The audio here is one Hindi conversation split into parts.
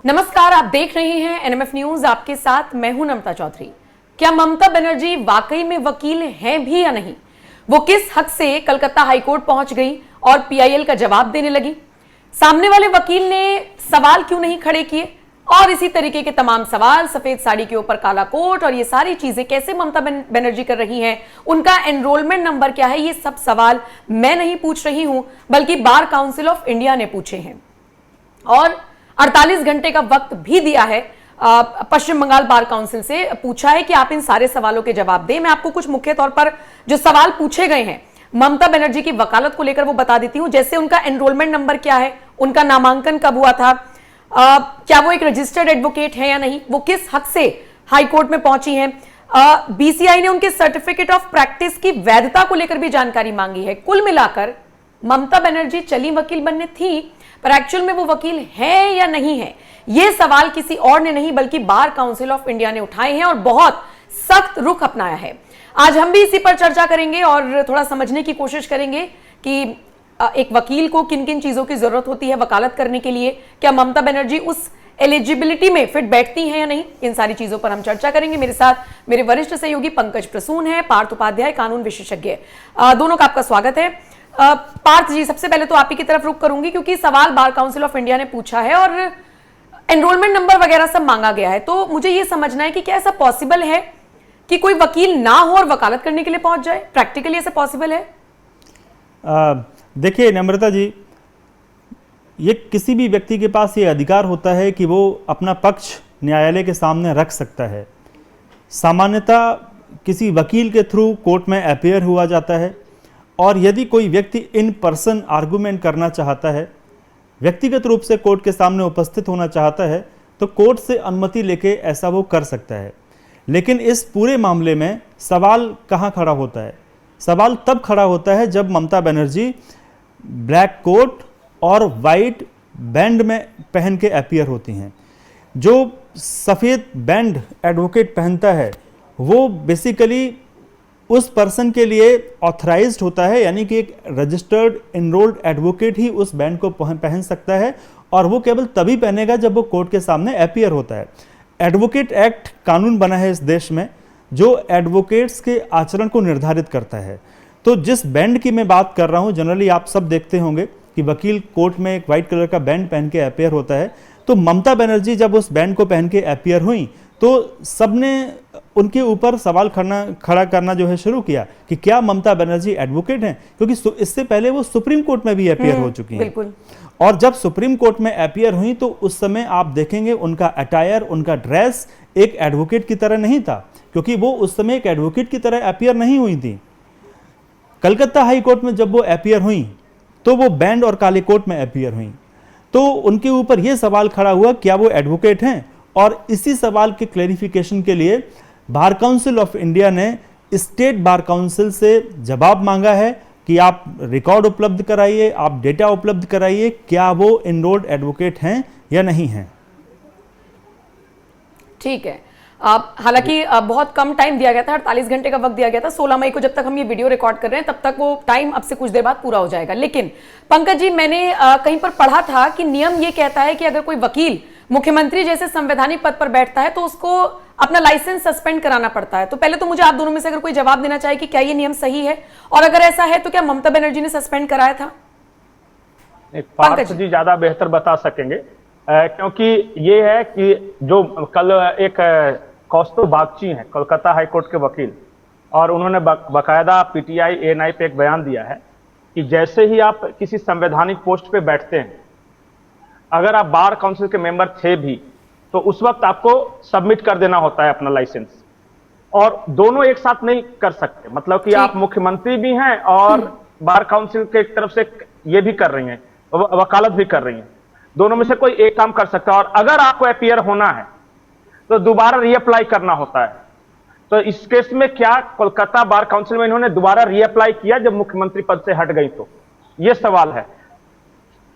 नमस्कार, आप देख रहे हैं एनएमएफ न्यूज। आपके साथ मैं हूं नम्रता चौधरी। क्या ममता बनर्जी वाकई में वकील हैं भी या नहीं? वो किस हक से कलकत्ता हाईकोर्ट पहुंच गई और पीआईएल का जवाब देने लगी? सामने वाले वकील ने सवाल क्यों नहीं खड़े किए? और इसी तरीके के तमाम सवाल, सफेद साड़ी के ऊपर काला कोट और ये सारी चीजें कैसे ममता बनर्जी कर रही हैं, उनका एनरोलमेंट नंबर क्या है, ये सब सवाल मैं नहीं पूछ रही हूं बल्कि बार काउंसिल ऑफ इंडिया ने पूछे हैं। और 48 घंटे का वक्त भी दिया है पश्चिम बंगाल बार काउंसिल से, पूछा है कि आप इन सारे सवालों के जवाब दें। मैं आपको कुछ मुख्य तौर पर जो सवाल पूछे गए हैं ममता बनर्जी की वकालत को लेकर वो बता देती हूं। जैसे उनका एनरोलमेंट नंबर क्या है, उनका नामांकन कब हुआ था, क्या वो एक रजिस्टर्ड एडवोकेट है या नहीं, वो किस हक से हाईकोर्ट में पहुंची हैं, बीसीआई ने उनके सर्टिफिकेट ऑफ प्रैक्टिस की वैधता को लेकर भी जानकारी मांगी है। कुल मिलाकर ममता बनर्जी चली वकील बनने थी, पर एक्चुअल में वो वकील है या नहीं है, ये सवाल किसी और ने नहीं बल्कि बार काउंसिल ऑफ इंडिया ने उठाए हैं और बहुत सख्त रुख अपनाया है। आज हम भी इसी पर चर्चा करेंगे और थोड़ा समझने की कोशिश करेंगे कि एक वकील को किन किन चीजों की जरूरत होती है वकालत करने के लिए, क्या ममता बनर्जी उस एलिजिबिलिटी में फिट बैठती हैं या नहीं, इन सारी चीजों पर हम चर्चा करेंगे। मेरे साथ मेरे वरिष्ठ सहयोगी पंकज प्रसून है, पार्थ उपाध्याय कानून विशेषज्ञ, दोनों का आपका स्वागत है। पार्थ जी, सबसे पहले तो आप ही की तरफ रुख करूंगी क्योंकि सवाल बार काउंसिल ऑफ इंडिया ने पूछा है और एनरोलमेंट नंबर वगैरह सब मांगा गया है, तो मुझे यह समझना है कि क्या ऐसा पॉसिबल है कि कोई वकील ना हो और वकालत करने के लिए पहुंच जाए? प्रैक्टिकली ऐसा पॉसिबल है? देखिए नम्रता जी, ये किसी भी व्यक्ति के पास ये अधिकार होता है कि वो अपना पक्ष न्यायालय के सामने रख सकता है। सामान्यतः किसी वकील के थ्रू कोर्ट में अपीयर हुआ जाता है और यदि कोई व्यक्ति इन पर्सन आर्गूमेंट करना चाहता है, व्यक्तिगत रूप से कोर्ट के सामने उपस्थित होना चाहता है, तो कोर्ट से अनुमति लेके ऐसा वो कर सकता है। लेकिन इस पूरे मामले में सवाल कहाँ खड़ा होता है? सवाल तब खड़ा होता है जब ममता बनर्जी ब्लैक कोट और वाइट बैंड में पहन के अपीयर होती हैं। जो सफ़ेद बैंड एडवोकेट पहनता है वो बेसिकली उस पर्सन के लिए ऑथराइज्ड होता है, यानी कि एक रजिस्टर्ड एनरोल्ड एडवोकेट ही उस बैंड को पहन सकता है और वो केवल तभी पहनेगा जब वो कोर्ट के सामने अपीयर होता है। एडवोकेट एक्ट कानून बना है इस देश में जो एडवोकेट्स के आचरण को निर्धारित करता है। तो जिस बैंड की मैं बात कर रहा हूँ, जनरली आप सब देखते होंगे कि वकील कोर्ट में एक वाइट कलर का बैंड पहन के अपीयर होता है। तो ममता बनर्जी जब उस बैंड को पहन के अपीयर हुई तो सबने उनके ऊपर सवाल खड़ा करना जो है शुरू किया कि क्या ममता बनर्जी एडवोकेट हैं, क्योंकि इससे पहले वो सुप्रीम कोर्ट में भी अपीयर हो चुकी हैं। और जब सुप्रीम कोर्ट में अपीयर हुई तो उस समय आप देखेंगे उनका अटायर, उनका ड्रेस एक एडवोकेट की तरह नहीं था, क्योंकि वो उस समय एक एडवोकेट की तरह अपीयर नहीं हुई थी। कलकत्ता हाई कोर्ट में जब वो अपीयर हुई तो वो बैंड और काले कोट में अपीयर हुई, तो उनके ऊपर यह सवाल खड़ा हुआ क्या वो एडवोकेट हैं। और इसी सवाल के क्लैरिफिकेशन के लिए बार काउंसिल ऑफ इंडिया ने स्टेट बार काउंसिल से जवाब मांगा है कि आप रिकॉर्ड उपलब्ध कराइए, आप डेटा उपलब्ध कराइए, क्या वो एनरोल्ड एडवोकेट हैं या नहीं हैं। ठीक है। हालांकि बहुत कम टाइम दिया गया था, 48 घंटे का वक्त दिया गया था। 16 मई को जब तक हम ये वीडियो रिकॉर्ड कर रहे हैं तब तक वो टाइम अब से कुछ देर बाद पूरा हो जाएगा। लेकिन पंकज जी, मैंने कहीं पर पढ़ा था कि नियम ये कहता है कि अगर कोई वकील मुख्यमंत्री जैसे संवैधानिक पद पर बैठता है तो उसको अपना लाइसेंस सस्पेंड कराना पड़ता है। तो पहले तो मुझे आप दोनों में से अगर कोई जवाब देना चाहे कि क्या ये नियम सही है, और अगर ऐसा है तो क्या ममता बनर्जी ने सस्पेंड कराया था? पार्थ जी ज्यादा बेहतर बता सकेंगे, क्योंकि ये है कि जो कल एक कौस्तुभ बागची हैं कोलकाता हाईकोर्ट के वकील, और उन्होंने बाकायदा पीटीआई एएनआई पे एक बयान दिया है कि जैसे ही आप किसी संवैधानिक पोस्ट पे बैठते हैं, अगर आप बार काउंसिल के मेंबर थे भी, तो उस वक्त आपको सबमिट कर देना होता है अपना लाइसेंस, और दोनों एक साथ नहीं कर सकते। मतलब कि आप मुख्यमंत्री भी हैं और बार काउंसिल के तरफ से ये भी कर रही हैं, वकालत भी कर रही हैं, दोनों में से कोई एक काम कर सकता है। और अगर आपको अपीयर होना है तो दोबारा रीअप्लाई करना होता है। तो इस केस में क्या कोलकाता बार काउंसिल में इन्होंने दोबारा रीअप्लाई किया जब मुख्यमंत्री पद से हट गई? तो ये सवाल है।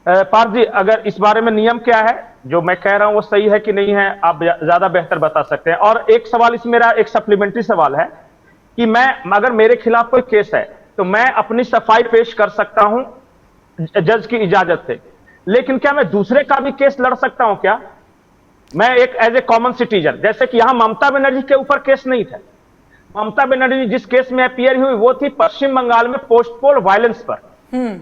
पार्थ जी, अगर इस बारे में नियम क्या है, जो मैं कह रहा हूं वो सही है कि नहीं है, आप ज्यादा बेहतर बता सकते हैं। और एक सवाल इस मेरा एक सप्लीमेंट्री सवाल है कि मैं अगर मेरे खिलाफ कोई केस है तो मैं अपनी सफाई पेश कर सकता हूं जज की इजाजत से, लेकिन क्या मैं दूसरे का भी केस लड़ सकता हूं क्या? मैं एक एज ए कॉमन सिटीजन, जैसे कि यहां ममता बनर्जी के ऊपर केस नहीं था। ममता बनर्जी जिस केस में अपीयर हुई वो थी पश्चिम बंगाल में पोस्ट पोल वायलेंस पर।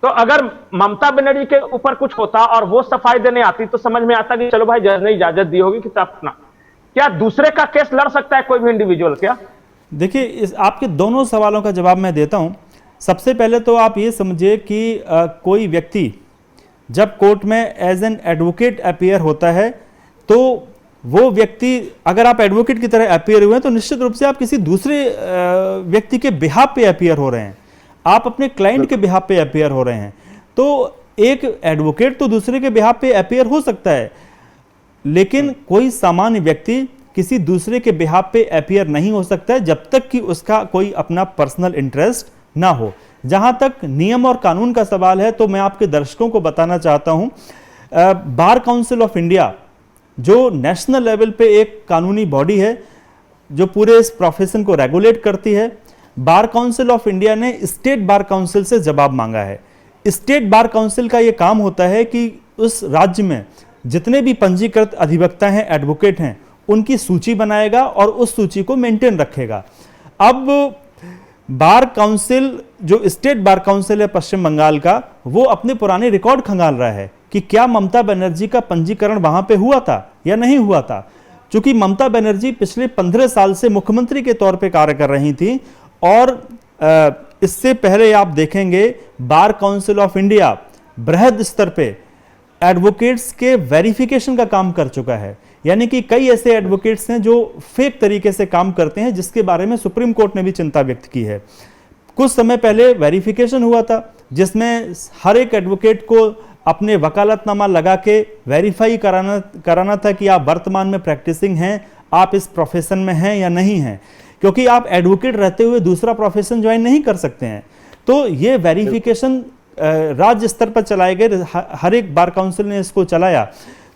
तो अगर ममता बनर्जी के ऊपर कुछ होता और वो सफाई देने आती तो समझ में आता कि चलो भाई जज ने इजाजत दी होगी कि अपना, क्या दूसरे का केस लड़ सकता है कोई भी इंडिविजुअल क्या? देखिए, आपके दोनों सवालों का जवाब मैं देता हूं। सबसे पहले तो आप ये समझिए कि कोई व्यक्ति जब कोर्ट में एज एन एडवोकेट अपीयर होता है तो वो व्यक्ति, अगर आप एडवोकेट की तरह अपीयर हुए हैं तो निश्चित रूप से आप किसी दूसरे व्यक्ति के बिहाफ पे अपीयर हो रहे हैं, आप अपने क्लाइंट के बिहाफ पे अपीयर हो रहे हैं। तो एक एडवोकेट तो दूसरे के बिहाफ पे अपीयर हो सकता है, लेकिन कोई सामान्य व्यक्ति किसी दूसरे के बिहाफ पे अपीयर नहीं हो सकता है जब तक कि उसका कोई अपना पर्सनल इंटरेस्ट ना हो। जहां तक नियम और कानून का सवाल है तो मैं आपके दर्शकों को बताना चाहता हूं, बार काउंसिल ऑफ इंडिया जो नेशनल लेवल पे एक कानूनी बॉडी है जो पूरे इस प्रोफेशन को रेगुलेट करती है, बार काउंसिल ऑफ इंडिया ने स्टेट बार काउंसिल से जवाब मांगा है। स्टेट बार काउंसिल का यह काम होता है कि उस राज्य में जितने भी पंजीकृत अधिवक्ता हैं, एडवोकेट हैं, उनकी सूची बनाएगा और उस सूची को मेंटेन रखेगा। अब बार काउंसिल, जो स्टेट बार काउंसिल है पश्चिम बंगाल का, वो अपने पुराने रिकॉर्ड खंगाल रहा है कि क्या ममता बनर्जी का पंजीकरण वहां पे हुआ था या नहीं हुआ था। क्योंकि ममता बनर्जी पिछले 15 साल से मुख्यमंत्री के तौर पे कार्य कर रही थी और इससे पहले आप देखेंगे बार काउंसिल ऑफ इंडिया बृहद स्तर पे एडवोकेट्स के वेरिफिकेशन का काम कर चुका है। यानी कि कई ऐसे एडवोकेट्स हैं जो फेक तरीके से काम करते हैं, जिसके बारे में सुप्रीम कोर्ट ने भी चिंता व्यक्त की है। कुछ समय पहले वेरिफिकेशन हुआ था जिसमें हर एक एडवोकेट को अपने वकालतनामा लगा के वेरीफाई कराना था कि आप वर्तमान में प्रैक्टिसिंग हैं, आप इस प्रोफेशन में हैं या नहीं हैं, क्योंकि आप एडवोकेट रहते हुए दूसरा प्रोफेशन ज्वाइन नहीं कर सकते हैं। तो ये वेरिफिकेशन राज्य स्तर पर चलाए गए, हर एक बार काउंसिल ने इसको चलाया।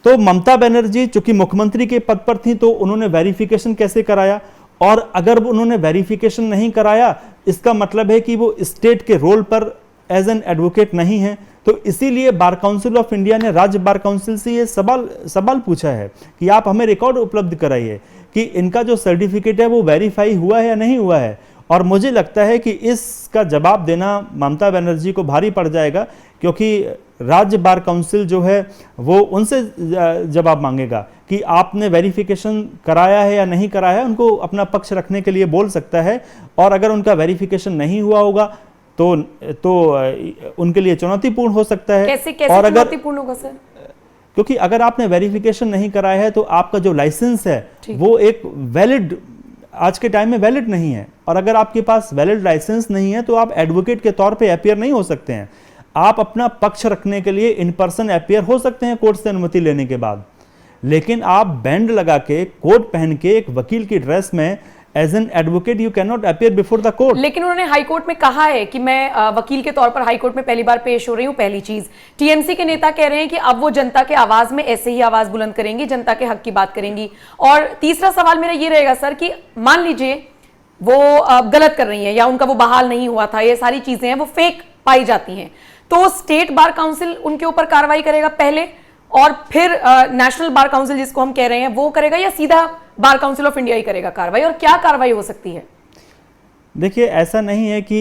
तो ममता बनर्जी चूंकि मुख्यमंत्री के पद पर थी तो उन्होंने वेरिफिकेशन कैसे कराया, और अगर उन्होंने वेरिफिकेशन नहीं कराया इसका मतलब है कि वो स्टेट के रोल पर एज एन एडवोकेट नहीं है। तो इसीलिए बार काउंसिल ऑफ इंडिया ने राज्य बार काउंसिल से ये सवाल पूछा है कि आप हमें रिकॉर्ड उपलब्ध कराइए कि इनका जो सर्टिफिकेट है वो वेरीफाई हुआ है या नहीं हुआ है। और मुझे लगता है कि इसका जवाब देना ममता बनर्जी को भारी पड़ जाएगा, क्योंकि राज्य बार काउंसिल जो है वो उनसे जवाब मांगेगा कि आपने वेरिफिकेशन कराया है या नहीं कराया है। उनको अपना पक्ष रखने के लिए बोल सकता है, और अगर उनका वेरिफिकेशन नहीं हुआ होगा तो उनके लिए चुनौतीपूर्ण हो सकता है। कैसे और अगर चुनौतीपूर्ण होगा सर? क्योंकि अगर आपने वेरिफिकेशन नहीं कराया है तो आपका जो लाइसेंस है वो एक वैलिड, आज के टाइम में वैलिड नहीं है, और अगर आपके पास वैलिड लाइसेंस नहीं है तो आप एडवोकेट के तौर पे अपीयर नहीं हो सकते हैं। आप अपना पक्ष रखने के लिए इन पर्सन अपीयर हो सकते हैं कोर्ट से अनुमति लेने के बाद, लेकिन आप बैंड लगा के, कोट पहन के, एक वकील की ड्रेस में as an advocate you can not appear before the court. लेकिन उन्होंने हाई कोर्ट में कहा है कि मैं वकील के तौर पर हाई कोर्ट में पहली बार पेश हो रही हूं। पहली चीज, टीएमसी के नेता कह रहे हैं कि अब वो जनता के आवाज में ऐसे ही आवाज बुलंद करेंगी, जनता के हक की बात करेंगी। और तीसरा सवाल मेरा ये रहेगा सर कि मान लीजिए वो गलत कर रही है या उनका वो बहाल नहीं हुआ था, ये सारी चीजें हैं वो फेक पाई जाती हैं, तो स्टेट बार काउंसिल उनके ऊपर कार्रवाई करेगा पहले और फिर नेशनल बार काउंसिल जिसको हम कह रहे हैं वो करेगा, या सीधा बार काउंसिल ऑफ इंडिया ही करेगा कार्रवाई? और क्या कार्रवाई हो सकती है? देखिए, ऐसा नहीं है कि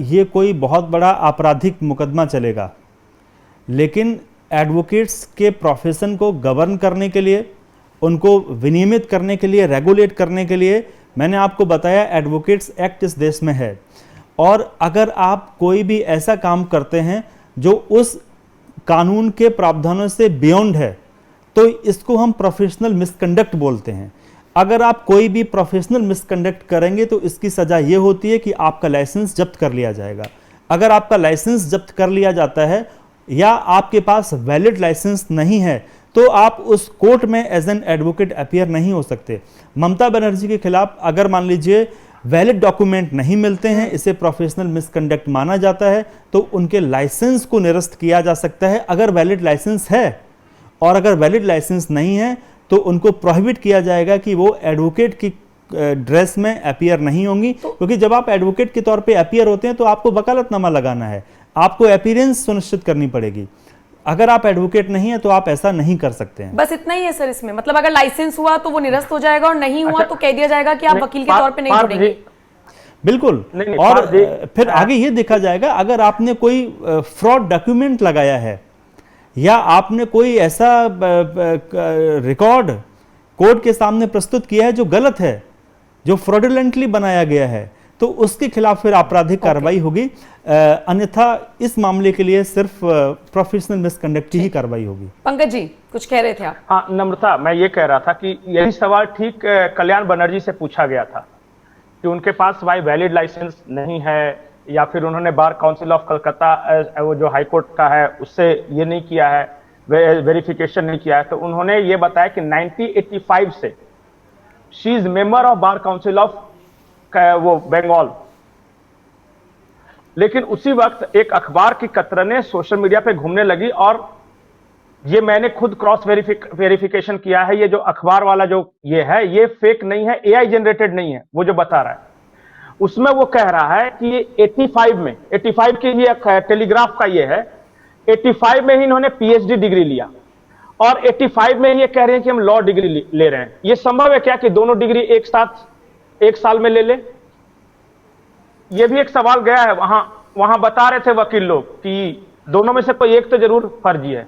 ये कोई बहुत बड़ा आपराधिक मुकदमा चलेगा, लेकिन एडवोकेट्स के प्रोफेशन को गवर्न करने के लिए, उनको विनियमित करने के लिए, रेगुलेट करने के लिए, मैंने आपको बताया एडवोकेट्स एक्ट इस देश में है। और अगर आप कोई भी ऐसा काम करते हैं जो उस कानून के प्रावधानों से बियॉन्ड है तो इसको हम प्रोफेशनल मिसकंडक्ट बोलते हैं। अगर आप कोई भी प्रोफेशनल मिसकंडक्ट करेंगे तो इसकी सजा ये होती है कि आपका लाइसेंस जब्त कर लिया जाएगा। अगर आपका लाइसेंस जब्त कर लिया जाता है या आपके पास वैलिड लाइसेंस नहीं है तो आप उस कोर्ट में एज एन एडवोकेट अपीयर नहीं हो सकते। ममता बनर्जी के खिलाफ अगर मान लीजिए वैलिड डॉक्यूमेंट नहीं मिलते हैं, इसे प्रोफेशनल मिसकंडक्ट माना जाता है, तो उनके लाइसेंस को निरस्त किया जा सकता है अगर वैलिड लाइसेंस है, और अगर वैलिड लाइसेंस नहीं है तो उनको प्रोहिबिट किया जाएगा कि वो एडवोकेट की ड्रेस में अपीयर नहीं होंगी। क्योंकि जब आप एडवोकेट के तौर पे अपीयर होते हैं तो आपको वकालतनामा लगाना है, आपको अपीयरेंस सुनिश्चित करनी पड़ेगी। अगर आप एडवोकेट नहीं है तो आप ऐसा नहीं कर सकते हैं। बस इतना ही है सर इसमें, मतलब अगर लाइसेंस हुआ तो वो निरस्त हो जाएगा और नहीं हुआ तो कह दिया जाएगा कि आप वकील के तौर पे नहीं जुड़ेंगे। बिल्कुल। और फिर आगे ये देखा जाएगा, अगर आपने कोई फ्रॉड डॉक्यूमेंट लगाया है या आपने कोई ऐसा रिकॉर्ड कोर्ट के सामने प्रस्तुत किया है जो गलत है, जो फ्रॉडुलेंटली बनाया गया है, तो उसके खिलाफ फिर आपराधिक कार्रवाई होगी। अन्यथा इस मामले के लिए सिर्फ प्रोफेशनल मिसकंडक्ट की ही कार्रवाई होगी। पंकज जी कुछ कह रहे थे आप? हाँ नम्रता, मैं ये कह रहा था कि यही सवाल ठीक कल्याण बनर्जी से पूछा गया था कि उनके पास भाई वैलिड लाइसेंस नहीं है, या फिर उन्होंने बार काउंसिल ऑफ कलकत्ता वो जो हाई कोर्ट का है उससे ये नहीं किया है, वेरिफिकेशन नहीं किया है। तो उन्होंने ये बताया कि 1985 से she is member of bar council of वो बंगाल। लेकिन उसी वक्त एक अखबार की कतरने सोशल मीडिया पे घूमने लगी, और ये मैंने खुद क्रॉस वेरिफिकेशन किया है, ये जो अखबार वाला जो ये है ये फेक नहीं है, एआई जनरेटेड नहीं है वो जो बता रहा है। उसमें वो कह रहा है कि ये 85 के ये टेलीग्राफ का ये है, 85 में ही इन्होंने पीएचडी डिग्री लिया और 85 में ही ये कह रहे हैं कि हम लॉ डिग्री ले रहे हैं। ये संभव है क्या कि दोनों डिग्री एक साथ एक साल में ले ले? ये भी एक सवाल गया है। वहां बता रहे थे वकील लोग कि दोनों में से कोई एक तो जरूर फर्जी है।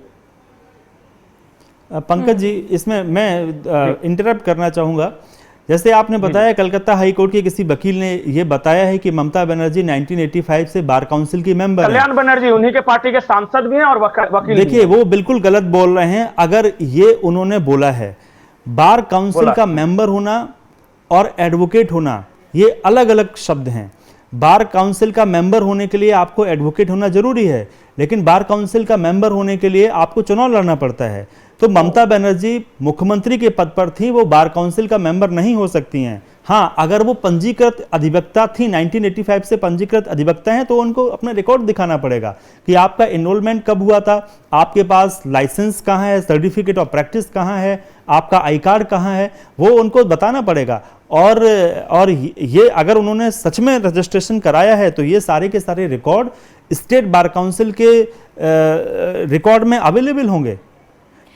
पंकज जी, इसमें मैं इंटरप्ट करना चाहूंगा। जैसे आपने बताया कलकत्ता हाई कोर्ट के किसी वकील ने यह बताया है कि ममता बनर्जी 1985 से बार काउंसिल की मेंबर है। कल्याण बनर्जी उन्हीं के पार्टी के सांसद भी हैं और वकील। देखिए वो बिल्कुल गलत बोल रहे हैं। अगर ये उन्होंने बोला है, बार काउंसिल का मेंबर होना और एडवोकेट होना ये अलग अलग शब्द हैं। बार काउंसिल का मेंबर होने के लिए आपको एडवोकेट होना जरूरी है, लेकिन बार काउंसिल का मेंबर होने के लिए आपको चुनाव लड़ना पड़ता है। तो ममता बनर्जी मुख्यमंत्री के पद पर थी, वो बार काउंसिल का मेंबर नहीं हो सकती हैं। हाँ, अगर वो पंजीकृत अधिवक्ता थी, 1985 से पंजीकृत अधिवक्ता हैं, तो उनको अपना रिकॉर्ड दिखाना पड़ेगा कि आपका एनरोलमेंट कब हुआ था, आपके पास लाइसेंस कहाँ है, सर्टिफिकेट ऑफ प्रैक्टिस कहाँ है, आपका आई कार्ड कहाँ है, वो उनको बताना पड़ेगा। और ये अगर उन्होंने सच में रजिस्ट्रेशन कराया है तो ये सारे के सारे रिकॉर्ड स्टेट बार काउंसिल के रिकॉर्ड में अवेलेबल होंगे।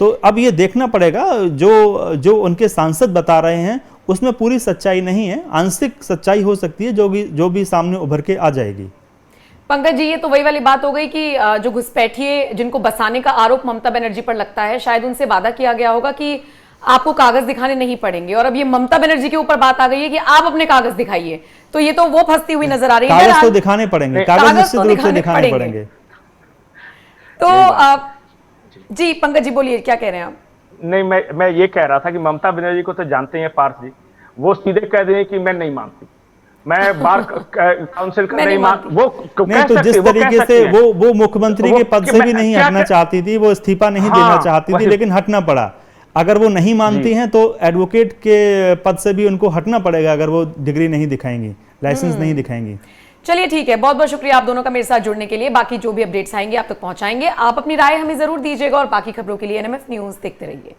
तो अब ये देखना पड़ेगा, जो उनके सांसद बता रहे हैं उसमें पूरी सच्चाई नहीं है, आंशिक सच्चाई हो सकती है जो भी सामने उभर के आ जाएगी। पंकज जी, ये तो वही वाली बात हो गई कि जो घुसपैठिए जिनको बसाने का आरोप ममता बनर्जी पर लगता है, शायद उनसे वादा किया गया होगा कि आपको कागज दिखाने नहीं पड़ेंगे, और अब ये ममता बनर्जी के ऊपर बात आ गई है कि आप अपने कागज दिखाइए। तो ये तो वो फंसती हुई नजर आ रही है। कागज तो दिखाने पड़ेंगे, कागज निश्चित रूप से दिखाने पड़ेंगे। तो जी पंकज जी बोलिए, क्या कह रहे हैं आप? नहीं, मैं ये कह रहा था कि ममता बनर्जी को तो जानते हैं पार्थ जी, वो सीधे कह दें कि मैं नहीं मानती, मैं बार काउंसिल का नहीं मानती। वो नहीं, तो जिस तरीके से वो मुख्यमंत्री के पद से भी नहीं हटना चाहती थी, वो इस्तीफा नहीं देना चाहती थी, लेकिन हटना पड़ा। अगर वो नहीं मानती हैं तो एडवोकेट के पद से भी उनको हटना पड़ेगा, अगर वो डिग्री नहीं दिखाएंगी, लाइसेंस नहीं दिखाएंगी। चलिए ठीक है, बहुत बहुत शुक्रिया आप दोनों का मेरे साथ जुड़ने के लिए। बाकी जो भी अपडेट्स आएंगे आप तक पहुंचाएंगे। आप अपनी राय हमें जरूर दीजिएगा और बाकी खबरों के लिए एनएमएफ न्यूज देखते रहिए।